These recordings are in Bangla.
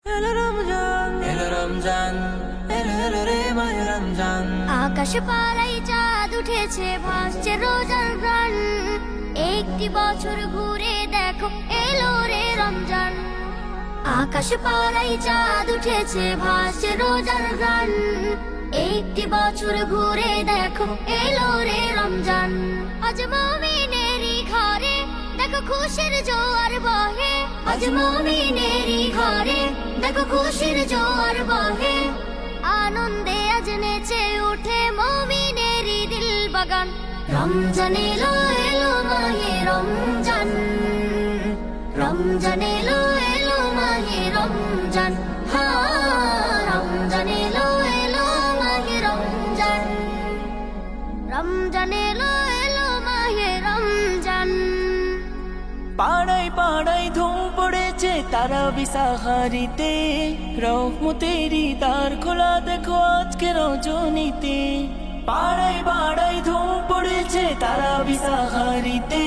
এলো রমজান, এলো রমজান, এলো এলো রে মাহে রমজান। আকাশ পাড়ায় চাঁদ উঠেছে, ভাসছে রোজার গান। একটি বছর ঘুরে দেখো, এলো রে রমজান। আকাশ পাড়ায় চাঁদ উঠেছে, ভাসছে রোজার গান। একটি বছর ঘুরে দেখো, এলো রে রমজান। আজ মুমিনেরই ঘরে দেখো খুশির জোয়ার বহে। আজ মুমিনেরই ঘরে দেখো খুশির জোয়ার বহে। আনন্দে আজ নেচে উঠে মুমিনেরই দিল বাগান। রমজান এলো এলো মাহে রমজান, রমজান এলো এলো মাহে রমজান। রমজান এলো এলো মাহে রমজান, রমজান এলো এলো মাহে রমজান। পাড়ায় পাড়ায় ধুম পড়েছে তারা বিসাহারিতে, রহমতেরই দ্বার খোলা দেখো আজকে রজনীতে। পাড়ায় পাড়ায় ধুম পড়েছে তারা বিসাহারিতে,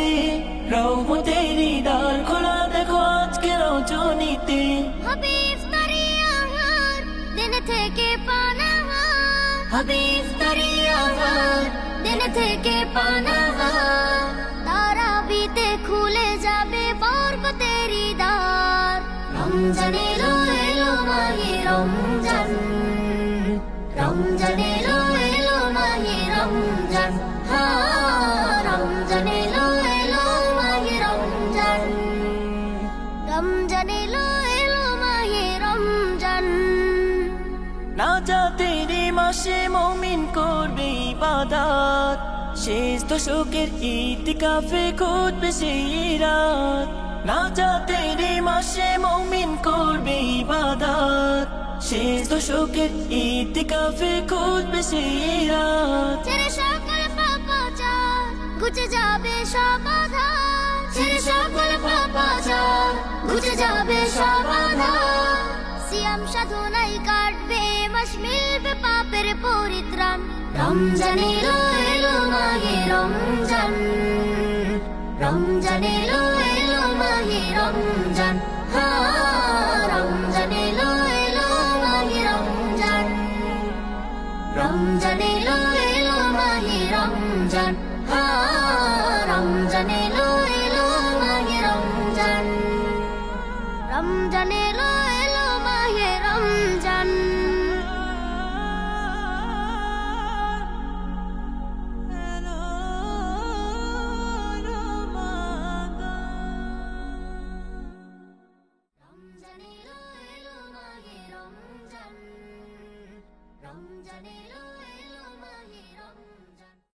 রহমতেরই দ্বার খোলা দেখো আজকে রজনীতে। হবে ইফতারি আহার, দিন থেকে পানাহার। হবে ইফতারি আহার, দিন থেকে পানাহার। তারাবিতে খুলে যাবে বরকতেরই দ্বার। রমজান এলো এলো মাহে রমজান, রমজান এলো এলো মাহে রমজান। রমজান এলো এলো মাহে রমজান, রমজান এলো এলো মাহে রমজান। নাজাতের মাসে মুমিন করবে ইবাদত, শেষ দশকের ইতিকাফে খুঁজবে সেই রাত। নাজাতের মাসে মুমিন করবে ইবাদত, শেষ দশকের ইতিকাফে খুঁজবে সেই রাত। ছেড়ে সকল পাপাচার ঘুচে যাবে সব আধার। ছেড়ে সকল পাপাচার ঘুচে যাবে সব আধার। সিয়াম সাধনায় কাটবে মাস, মিলবে পাপের পরিত্রাণ। রমজান এলো এলো মাহে রমজান, রমজান এলো এলো মাহে রমজান। রমজান এলো এলো মাহে রমজান, রমজান এলো এলো মাহে রমজান। রমজান এলো এলো মাহে রমজান, রমজান এলো এলো মাহে রমজান। রমজান এলো এলো মাহে রমজান, রমজান এলো